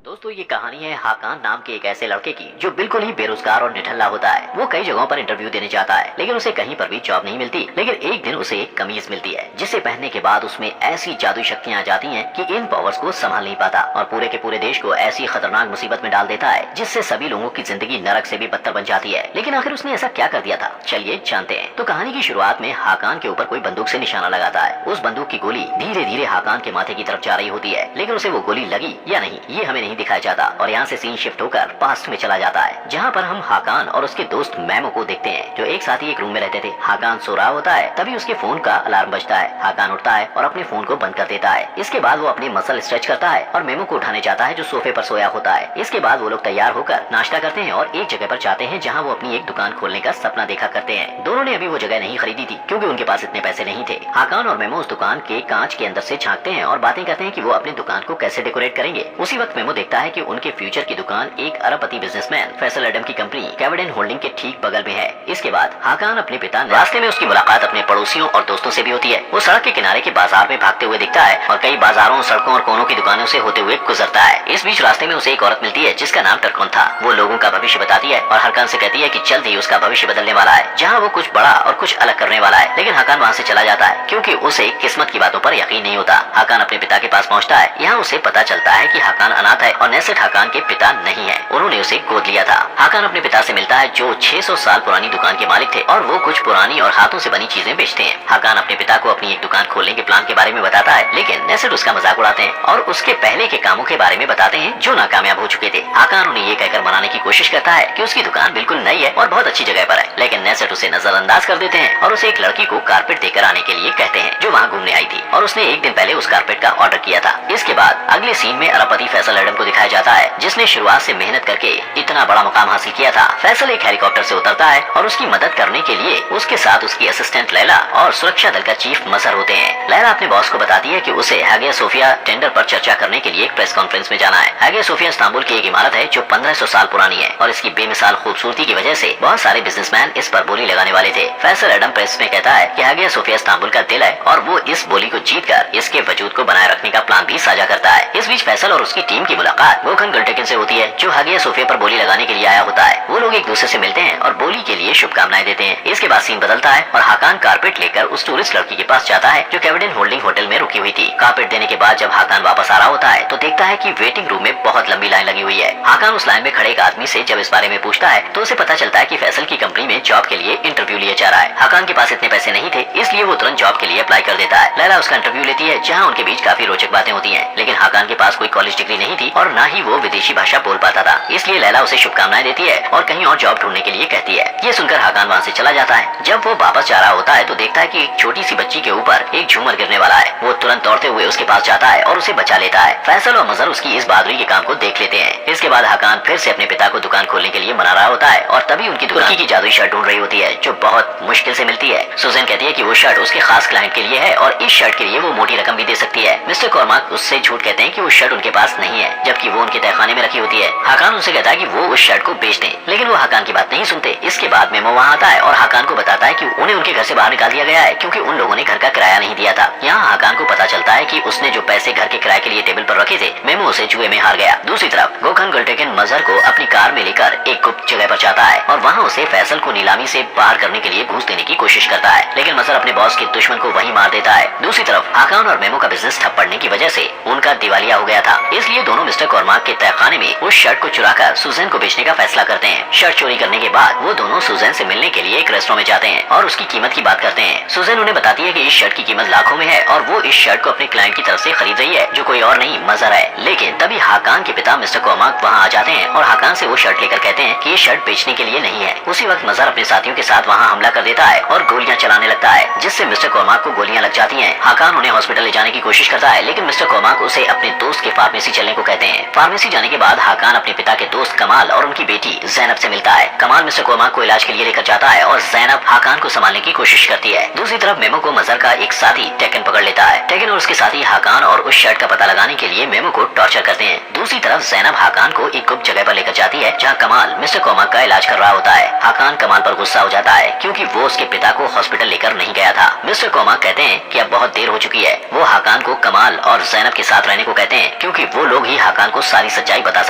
दोस्तों ये कहानी है हाकान नाम के एक ऐसे लड़के की जो बिल्कुल ही बेरोजगार और निठल्ला होता है। वो कई जगहों पर इंटरव्यू देने जाता है लेकिन उसे कहीं पर भी जॉब नहीं मिलती। लेकिन एक दिन उसे एक कमीज मिलती है जिसे पहनने के बाद उसमें ऐसी जादुई शक्तियां आ जाती हैं कि इन पावर्स को संभाल नहीं पाता और पूरे के पूरे देश को ऐसी खतरनाक मुसीबत में डाल देता है जिससे सभी लोगों की जिंदगी नरक से भी बदतर बन जाती है। लेकिन आखिर उसने ऐसा क्या कर दिया था, चलिए जानते हैं। तो कहानी की शुरुआत में हाकान के ऊपर कोई बंदूक से निशाना लगाता है। उस बंदूक की गोली धीरे धीरे हाकान के माथे की तरफ जा रही होती है, लेकिन उसे वो गोली लगी या नहीं ये हमें नहीं दिखाया जाता। और यहाँ से सीन शिफ्ट होकर पास्ट में चला जाता है जहाँ पर हम हाकान और उसके दोस्त मैमो को देखते हैं जो एक साथ ही एक रूम में रहते थे। हाकान सो रहा होता है, तभी उसके फोन का अलार्म बजता है। हाकान उठता है और अपने फोन को बंद कर देता है। इसके बाद वो अपने मसल स्ट्रेच करता है और मेमो को उठाने जाता है जो सोफे पर सोया होता है। इसके बाद वो लोग तैयार होकर नाश्ता करते हैं और एक जगह पर जाते हैं जहाँ वो अपनी एक दुकान खोलने का सपना देखा करते हैं। दोनों ने अभी वो जगह नहीं खरीदी थी क्योंकि उनके पास इतने पैसे नहीं थे। हाकान और मेमो उस दुकान के कांच के अंदर से झांकते हैं और बातें करते हैं कि वो अपनी दुकान को कैसे डेकोरेट करेंगे। उसी वक्त मेमो देखता है कि उनके फ्यूचर की दुकान एक अरबपति बिजनेसमैन फैसल एडम की कंपनी कैविडेन होल्डिंग के ठीक बगल में है। इसके बाद हाकान अपने पिता रास्ते में उसकी मुलाकात अपने पड़ोसियों और दोस्तों से भी होती है। वो सड़क के किनारे के बाजार में भागते हुए दिखता है और कई बाजारों, सड़कों और कोनों की दुकानों से होते हुए गुजरता है। इस बीच रास्ते में उसे एक औरत मिलती है जिसका नाम टरकोन था। वो लोगों का भविष्य बताती है और हाकान से कहती है कि जल्द ही उसका भविष्य बदलने वाला है, जहाँ वो कुछ बड़ा और कुछ अलग करने वाला है। लेकिन हाकान वहाँ से चला जाता है क्योंकि उसे किस्मत की बातों पर यकीन नहीं होता। हाकान अपने पिता के पास पहुँचता है। यहाँ उसे पता चलता है कि हाकान अनाथ है और नेसेट हाकान के पिता नहीं है, उन्होंने उसे गोद लिया था। हाकान अपने पिता से मिलता है जो 600 साल पुरानी दुकान के मालिक थे और वो कुछ पुरानी और हाथों से बनी चीजें बेचते हैं। हाकान अपने पिता को अपनी एक दुकान खोलने के प्लान के बारे में बताता है, लेकिन नेसेट उसका मजाक उड़ाते हैं और उसके पहले के कामों के बारे में बताते हैं जो नाकामयाब हो चुके थे। हाकान उन्हें ये कहकर मनाने की कोशिश करता है कि उसकी दुकान बिल्कुल नई है और बहुत अच्छी जगह पर है, लेकिन नेसेट उसे नजरअंदाज कर देते हैं और उसे एक लड़की को कारपेट देकर आने के लिए कहते हैं जो वहाँ घूमने आई थी और उसने एक दिन पहले उस कारपेट का ऑर्डर किया था। इसके बाद अगले सीन में अरबपति फैसल एडम को दिखाया जाता है जिसने शुरुआत से मेहनत करके इतना बड़ा मुकाम हासिल किया था। फैसल एक हेलीकॉप्टर से उतरता है और उसकी मदद करने के लिए उसके साथ उसकी असिस्टेंट लैला और सुरक्षा दल का चीफ मजहर होते हैं। लैला अपने बॉस को बताती है कि उसे हागिया सोफिया टेंडर पर चर्चा करने के लिए एक प्रेस कॉन्फ्रेंस में जाना है। हागिया सोफिया इस्तांबुल की एक इमारत है जो 1500 साल पुरानी है और इसकी बेमिसाल खूबसूरती की वजह से बहुत सारे बिजनेसमैन इस पर बोली लगाने वाले थे। फैसल एडम प्रेस में कहता है कि हागिया सोफिया इस्तांबुल का दिल है और वो इस बोली को जीतकर इसके वजूद को बनाए रखने का प्लान भी साझा करता है। इस बीच फैसल और उसकी टीम की मुलाकात गोखन गुलटेकिन से होती है जो हागिया सोफिया पर बोली लगाने के लिए आया होता है। वो लोग एक दूसरे से मिलते हैं और बोली के लिए शुभकामनाएं देते हैं। इसके बाद सीन बदलता है और हाकान कारपेट लेकर उस टूरिस्ट लड़की के पास जाता है जो कैविडेन होल्डिंग होटल में रुकी हुई थी। कारपेट देने के बाद जब हाकान वापस आ रहा होता है तो देखता है कि वेटिंग रूम में बहुत लंबी लाइन लगी हुई है। हाकान उस लाइन में खड़े एक आदमी से जब इस बारे में पूछता है तो उसे पता चलता है कि फैसल की कंपनी में जॉब के लिए इंटरव्यू लिया जा रहा है। हाकान के पास इतने पैसे नहीं थे इसलिए वो तुरंत जॉब के लिए अप्लाई कर देता है। लैला उसका इंटरव्यू लेती है जहाँ उनके बीच काफी रोचक बातें होती है, लेकिन हाकान के पास कोई कॉलेज डिग्री नहीं थी और न ही वो विदेशी भाषा बोल पाता था, इसलिए लैला उसे शुभकामनाएं देती है और कहीं और जॉब ढूंढने के लिए कहती है। ये सुनकर हाकान वहाँ से चला जाता है। जब वो वापस जा रहा होता है तो देखता है कि एक छोटी सी बच्ची के ऊपर एक झूमर गिरने वाला है। वो तुरंत दौड़ते हुए उसके पास जाता है और उसे बचा लेता है। फैसल और मजहर उसकी इस बहादुरी के काम को देख लेते हैं। इसके बाद हाकान फिर से अपने पिता को दुकान खोलने के लिए मना रहा होता है और तभी उनकी तुर्की की जादुई शर्ट ढूंढ रही होती है जो बहुत मुश्किल से मिलती है। सुजैन कहती है कि वो शर्ट उसके खास क्लाइंट के लिए है और इस शर्ट के लिए वो मोटी रकम भी दे सकती है। मिस्टर कॉर्माक उससे झूठ कहते हैं कि वो शर्ट उनके पास नहीं है जबकि वो उनके तहखाने में रखी होती है। हाकान उनसे कहता है कि वो उस शर्ट को बेच दें, लेकिन वो हाकान की बात नहीं सुनते। इसके बाद मेमो वहाँ आता है और हाकान को बताता है कि उन्हें उनके घर से बाहर निकाल दिया गया है क्योंकि उन लोगों ने घर का किराया नहीं दिया था। यहाँ हाकान को पता चलता है कि उसने जो पैसे घर के किराए के लिए टेबल पर रखे थे मेमो उसे जुए में हार गया। दूसरी तरफ गोखन गुलटेकिन मजहर को अपनी कार में लेकर एक गुप्त जगह पर जाता है और वहाँ उसे फैसल को नीलामी से बाहर करने के लिए घूस देने की कोशिश करता है, लेकिन मजहर अपने बॉस के दुश्मन को वहीं मार देता है। दूसरी तरफ हाकान और मेमो का बिजनेस ठप पड़ने की वजह से उनका दिवालिया हो गया था, इसलिए दोनों मिस्टर कॉर्माक के तहखाने में उस शर्ट को चुराकर सुजैन को बेचने का फैसला करते हैं। शर्ट चोरी करने के बाद वो दोनों सुजैन से मिलने के लिए एक रेस्टोरेंट में जाते हैं और उसकी कीमत की बात करते हैं। सुजैन उन्हें बताती है कि इस शर्ट की कीमत लाखों में है और वो इस शर्ट को अपने क्लाइंट की तरफ से खरीद रही है जो कोई और नहीं मजहर है। लेकिन तभी हाकान के पिता मिस्टर कॉर्माक वहाँ आ जाते हैं और हाकान से वो शर्ट लेकर कहते हैं कि ये शर्ट बेचने के लिए नहीं है। उसी वक्त मजहर अपने साथियों के साथ वहाँ हमला कर देता है और गोलियां चलाने लगता है जिससे मिस्टर कॉर्माक को गोलियां लग जाती हैं। हाकान उन्हें हॉस्पिटल ले जाने की कोशिश करता है, लेकिन मिस्टर कॉर्माक उसे अपने दोस्त के फार्मेसी चलने को कहते हैं। फार्मेसी जाने के बाद हाकान अपने पिता के दोस्त कमाल और उनकी बेटी जैनब से मिलता है। कमाल मिस्टर कॉर्माक को इलाज के लिए लेकर जाता है और जैनब हाकान को संभालने की कोशिश करती है। दूसरी तरफ मेमो को मजहर का एक साथी टेकन पकड़ लेता है। टेकन और उसके साथी हाकान और उस शर्ट का पता लगाने के लिए मेमो को टॉर्चर करते हैं। दूसरी तरफ जैनब हाकान को एक गुप्त जगह पर लेकर जाती है जहाँ कमाल मिस्टर कॉर्माक का इलाज कर रहा होता है। हाकान कमाल पर गुस्सा हो जाता है क्योंकि वो उसके पिता को हॉस्पिटल लेकर नहीं गया था। मिस्टर कॉर्माक कहते हैं कि अब बहुत देर हो चुकी है। वो हाकान को कमाल और जैनब के साथ रहने को कहते हैं क्योंकि वो लोग ही हाकान को सारी सच्चाई बता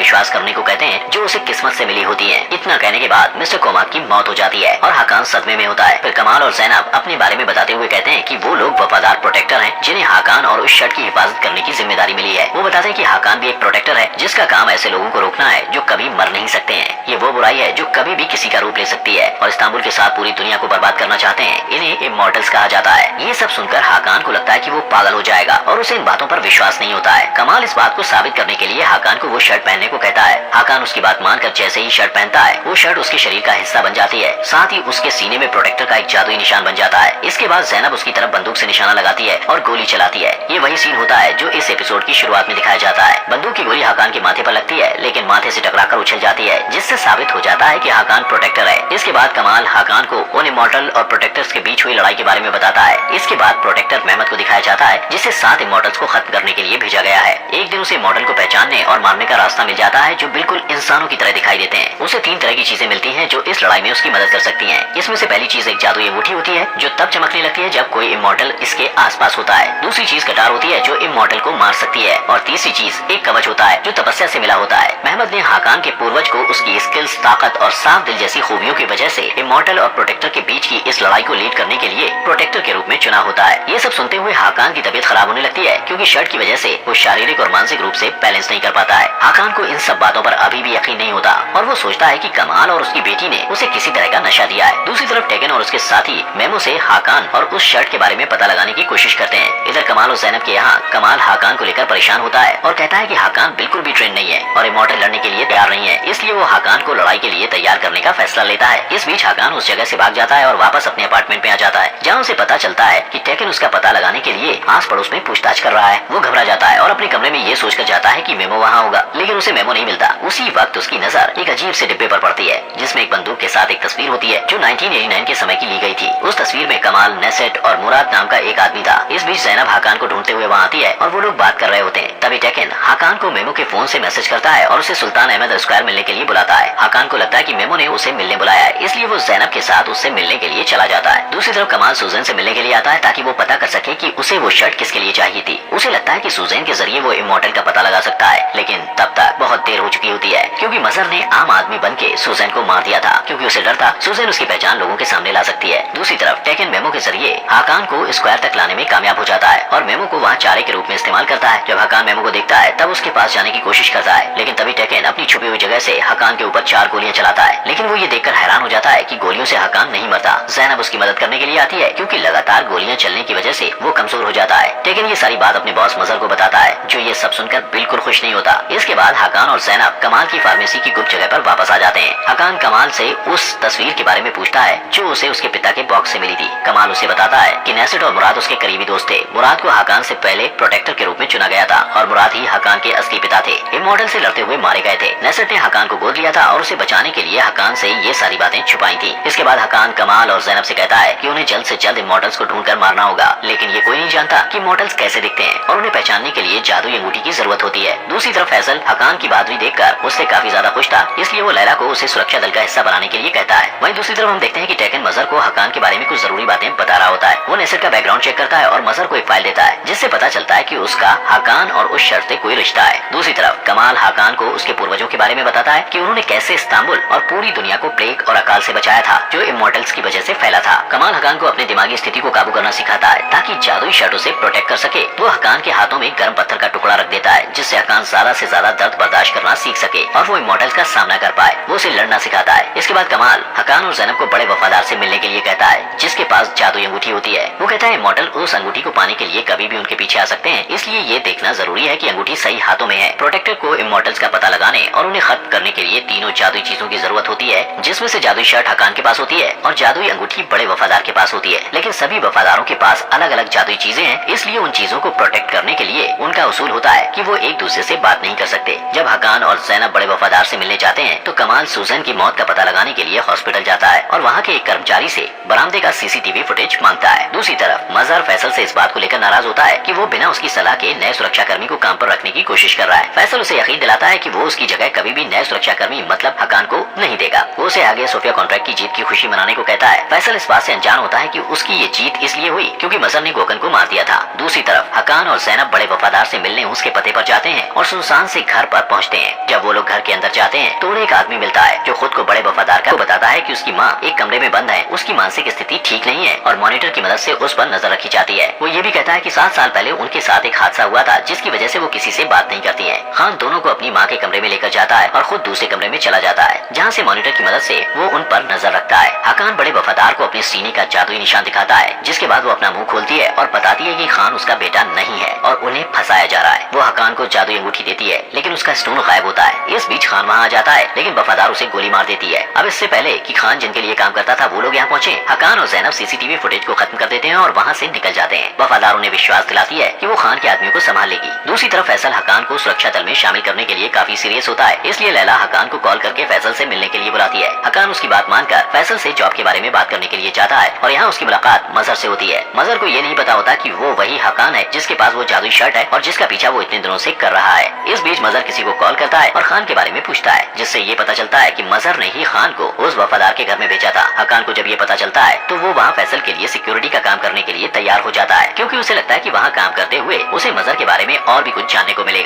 विश्वास करने को कहते हैं जो उसे किस्मत से मिली होती है। इतना कहने के बाद मिस्टर कोमाक की मौत हो जाती है और हाकान सदमे में होता है। फिर कमाल और जैनब अपने बारे में बताते हुए कहते हैं कि वो लोग वफादार प्रोटेक्टर हैं जिन्हें हाकान और उस शर्ट की हिफाजत करने की जिम्मेदारी मिली है। वो बताते हैं कि हाकान भी एक प्रोटेक्टर है जिसका काम ऐसे लोगों को रोकना है जो कभी मर नहीं सकते हैं। ये वो बुराई है जो कभी भी किसी का रूप ले सकती है और इस्तांबुल के साथ पूरी दुनिया को बर्बाद करना चाहते हैं। इन्हें इमॉर्टल्स कहा जाता है। ये सब सुनकर हाकान को लगता है कि वो पागल हो जाएगा और उसे इन बातों पर विश्वास नहीं होता है। कमाल इस बात को साबित करने के लिए हाकान को वो शर्ट पहनने को कहता है। हाकान उसकी बात मानकर जैसे ही शर्ट पहनता है वो शर्ट उसके शरीर का हिस्सा बन जाती है। साथ ही उसके सीने में प्रोटेक्टर का एक जादुई निशान बन जाता है। इसके बाद जैनब उसकी तरफ बंदूक से निशाना लगाती है और गोली चलाती है। ये वही सीन होता है जो इस एपिसोड की शुरुआत में दिखाया जाता है। बंदूक की गोली हाकान के माथे पर लगती है लेकिन माथे से टकराकर उछल जाती है जिससे साबित हो जाता है कि हाकान प्रोटेक्टर है। इसके बाद कमाल हाकान को उन इमॉर्टल और प्रोटेक्टर्स के बीच हुई लड़ाई के बारे में बताता है। इसके बाद प्रोटेक्टर मेहमद को दिखाया जाता है जिसे 7 इमॉर्टल्स को खत्म करने के लिए भेजा गया है। एक दिन उसे इमॉर्टल को पहचानने और मारने का रास्ता मिल जाता है जो बिल्कुल इंसानों की तरह दिखाई देते हैं। उसे 3 तरह की चीजें मिलती हैं जो इस लड़ाई में उसकी मदद कर सकती हैं। इसमें से पहली चीज एक जादुई अंगूठी होती है जो तब चमकने लगती है जब कोई इमॉर्टल इसके आसपास होता है। दूसरी चीज कटार होती है जो इमॉर्टल को मार सकती है और तीसरी चीज एक कवच होता है जो तपस्या से मिला होता है। मेहमद ने हाकान के पूर्वज को उसकी स्किल्स, ताकत और साफ दिल जैसी खूबियों की वजह से इमॉर्टल और प्रोटेक्टर के बीच की इस लड़ाई को लीड करने के लिए प्रोटेक्टर के रूप में चुना होता है। ये सब सुनते हुए हाकान की तबीयत खराब होने लगती है क्योंकि शर्ट की वजह से वो शारीरिक और मानसिक रूप से बैलेंस नहीं कर पाता है। हाकान को इन सब बातों पर अभी भी यकीन नहीं होता और वो सोचता है कि कमाल और उसकी बेटी ने उसे किसी तरह का नशा दिया है। दूसरी तरफ टेकन और उसके साथी मेमो से हाकान और उस शर्ट के बारे में पता लगाने की कोशिश करते हैं। इधर कमाल और जैनब के यहाँ कमाल हाकान को लेकर परेशान होता है और कहता है कि हाकान बिल्कुल भी ट्रेन नहीं है और इमॉर्टल लड़ने के लिए तैयार नहीं है, इसलिए वो हाकान को लड़ाई के लिए तैयार करने का फैसला लेता है। इस बीच हाकान उस जगह से भाग जाता है और वापस अपने अपार्टमेंट में आ जाता है जहाँ उसे पता चलता है कि टेकन उसका पता लगाने के लिए आस पड़ोस में पूछताछ कर रहा है। वो घबरा जाता है और अपने कमरे में ये सोचकर जाता है कि मेमो वहाँ होगा, लेकिन उसे मेमो नहीं मिलता। उसी वक्त उसकी नजर एक अजीब से डिब्बे पर पड़ती है जिसमें एक बंदूक के साथ एक तस्वीर होती है जो 1989 के समय की ली गई थी। उस तस्वीर में कमाल, नेसेट और मुराद नाम का एक आदमी था। इस बीच जैनब हाकान को ढूंढते हुए वहाँ आती है और वो लोग बात कर रहे होते हैं। तभी टेकन हाकान को मेमो के फोन से मैसेज करता है और उसे सुल्तान अहमद स्क्वायर मिलने के लिए बुलाता है। हाकान को लगता है कि मेमो ने उसे मिलने बुलाया है, इसलिए वो जैनब के साथ उससे मिलने के लिए चला जाता है। दूसरी तरफ कमाल सुजैन से मिलने के लिए आता है ताकि वो पता कर सके कि उसे वो शर्ट किसके लिए चाहिए थी। उसे लगता है कि सुजैन के जरिए वो इमॉर्टल का पता लगा सकता है, लेकिन तब तक बहुत देर हो चुकी होती है क्योंकि मजहर ने आम आदमी बन के सुजैन को मार दिया था क्योंकि उसे डर था सुजैन उसकी पहचान लोगों के सामने ला सकती है। दूसरी तरफ टेकन मेमो के जरिए हाकान को स्क्वायर तक लाने में कामयाब हो जाता है और मेमो को वहाँ चारे के रूप में इस्तेमाल करता है। जब हाकान मेमो को देखता है तब उसके पास जाने की कोशिश करता है, लेकिन तभी टेकन अपनी छुपी हुई जगह से हाकान के ऊपर 4 गोलियां चलाता है। लेकिन वो ये देखकर हैरान हो जाता है कि गोलियों से हाकान नहीं मरता। जैनब उसकी मदद करने के लिए आती है क्योंकि लगातार गोलियां चलने की वजह से वो कमजोर हो जाता है। टेकन ये सारी बात अपने बॉस मजहर को बताता है जो ये सब सुनकर बिल्कुल खुश नहीं होता। इसके बाद हाकान और जैनब कमाल की फार्मेसी की गुप्त जगह पर वापस आ जाते हैं। हाकान कमाल से उस तस्वीर के बारे में पूछता है जो उसे उसके पिता के बॉक्स से मिली थी। कमाल उसे बताता है कि नेसेट और मुराद उसके करीबी दोस्त थे। मुराद को हाकान से पहले प्रोटेक्टर के रूप में चुना गया था और मुराद ही हाकान के असली पिता थे। इमॉर्टल से लड़ते हुए मारे गए थे। नेसेट ने हाकान को गोद लिया था और उसे बचाने के लिए हाकान से ये सारी बातें छुपाई थी। इसके बाद हाकान कमाल और जैनब से कहता है कि उन्हें जल्द से जल्द इमॉर्टल्स को ढूंढकर मारना होगा, लेकिन ये कोई नहीं जानता कि इमॉर्टल्स कैसे दिखते हैं और उन्हें पहचानने के लिए जादुई अंगूठी की जरूरत होती है। दूसरी तरफ फैसल हाकान की बहादुरी देखकर उससे काफी ज्यादा खुश था, इसलिए वो लैला को उसे सुरक्षा दल का हिस्सा बनाने के लिए कहता है। वहीं दूसरी तरफ हम देखते हैं कि टेकन मजहर को हाकान के बारे में कुछ जरूरी बातें बता रहा होता है। वो नेसेट का बैकग्राउंड चेक करता है और मजहर को एक फाइल देता है जिससे पता चलता है कि उसका हाकान और उस शर्त से कोई रिश्ता है। दूसरी तरफ कमाल हाकान को उसके पूर्वजों के बारे में बताता है कि उन्होंने कैसे इस्तांबुल और पूरी दुनिया को प्लेग और अकाल से बचाया था जो इमॉर्टल्स की वजह से फैला था। कमाल हाकान को अपने दिमागी स्थिति को काबू करना सिखाता है ताकि जादुई शर्टों से प्रोटेक्ट कर सके। वो हाकान के हाथों में गर्म पत्थर का टुकड़ा रख देता है जिससे हाकान ज्यादा से ज्यादा दर्द बर्दाश्त करना सीख सके और वो इमॉर्टल्स का सामना कर पाए। वो उसे लड़ना सिखाता है। इसके बाद कमाल हाकान और जैनब को बड़े वफादार से मिलने के लिए कहता है जिसके पास जादुई अंगूठी होती है। वो कहता है इमॉर्टल उस अंगूठी को पाने के लिए कभी भी उनके पीछे आ सकते हैं, इसलिए ये देखना जरूरी है कि अंगूठी सही हाथों में है। प्रोटेक्टर को इमॉर्टल्स का पता लगाने और उन्हें खत्म करने के लिए तीनों जादुई चीजों की जरूरत होती है, जिसमें से जादुई शर्ट हाकान के पास होती है और जादुई अंगूठी बड़े वफादार के पास होती है। लेकिन सभी वफादारों के पास अलग अलग जादुई चीजें हैं, इसलिए उन चीजों को प्रोटेक्ट करने के लिए उनका उसूल होता है कि वो एक दूसरे से बात नहीं कर सकते। जब हाकान और जैनब बड़े वफादार से मिलने जाते हैं तो कमाल सुजैन की मौत का पता लगाने के लिए हॉस्पिटल जाता है और वहाँ के एक कर्मचारी से बरामदे का सीसीटीवी फुटेज मांगता है। दूसरी तरफ मजहर फैसल से इस बात को लेकर नाराज होता है कि वो बिना उसकी सलाह के नए सुरक्षा कर्मी को काम पर रखने की कोशिश कर रहा है। फैसल उसे यकीन दिलाता है कि वो उसकी जगह कभी भी नए सुरक्षाकर्मी मतलब हकान को नहीं देगा। वो उसे आगे सोफिया कॉन्ट्रैक्ट की जीत की खुशी मनाने को कहता है। फैसल इस बात से अनजान होता है कि उसकी ये जीत इसलिए हुई क्योंकि मजहर ने गोकन को मार दिया था। दूसरी तरफ हकान और ज़ैनब बड़े वफादार से मिलने उसके पते पर जाते हैं और सुनसान से घर पर पहुंचते हैं। जब वो लोग घर के अंदर जाते हैं तो उन्हें एक आदमी मिलता है जो खुद को बड़े वफादार का बताता है कि उसकी माँ एक कमरे में बंद है, उसकी मानसिक स्थिति ठीक नहीं है और मॉनिटर की मदद से उस पर नजर रखी जाती है। वो ये भी कहता है कि 7 साल पहले उनके साथ एक हादसा हुआ था जिसकी वजह से वो किसी से बात नहीं करती है। खान दोनों को अपनी माँ के कमरे में लेकर जाता है और खुद दूसरे कमरे में चला जाता है जहाँ से मॉनिटर की मदद से वो उन पर नजर रखता है। हकान बड़े वफादार को अपने सीने का जादुई निशान दिखाता है जिसके बाद वो अपना मुंह खोलती है और बताती है कि खान उसका बेटा नहीं है और उन्हें फंसाया जा रहा है। वो हकान को जादुई अंगूठी देती है लेकिन उसका स्टोन गायब होता है। इस बीच खान वहाँ आ जाता है लेकिन वफादार उसे गोली मार देती है। अब इससे पहले कि खान जिनके लिए काम करता था वो लोग यहाँ पहुँचे, हकान और ज़ैनब सीसीटीवी फुटेज को खत्म कर देते हैं और वहाँ से निकल जाते हैं। वफादार उन्हें विश्वास दिलाती है कि वो खान के आदमियों को संभाल लेगी। दूसरी तरफ फैसल हकान को सुरक्षा दल में शामिल करने के लिए काफी सीरियस होता है, इसलिए लैला हकान को कॉल करके फैसल से मिलने के लिए बुलाती है। हकान उसकी बात मानकर फैसल से जॉब के बारे में बात करने के लिए जाता है और यहाँ उसकी मुलाकात मजहर से होती है। मजहर को ये नहीं पता होता कि वो वही हकान है जिसके पास वो जादुई शर्ट है और जिसका पीछा वो इतने दिनों से कर रहा है। इस बीच मजहर किसी को कॉल करता है और खान के बारे में पूछता है जिससे ये पता चलता है कि मजहर ने ही खान को उस वफादार के घर में भेजा था। हकान को जब ये पता चलता है तो वो वहाँ फैसल के लिए सिक्योरिटी का काम करने के लिए तैयार हो जाता है क्योंकि उसे लगता है कि वहाँ काम करते हुए उसे मजहर के बारे में और भी कुछ जानने को मिलेगा।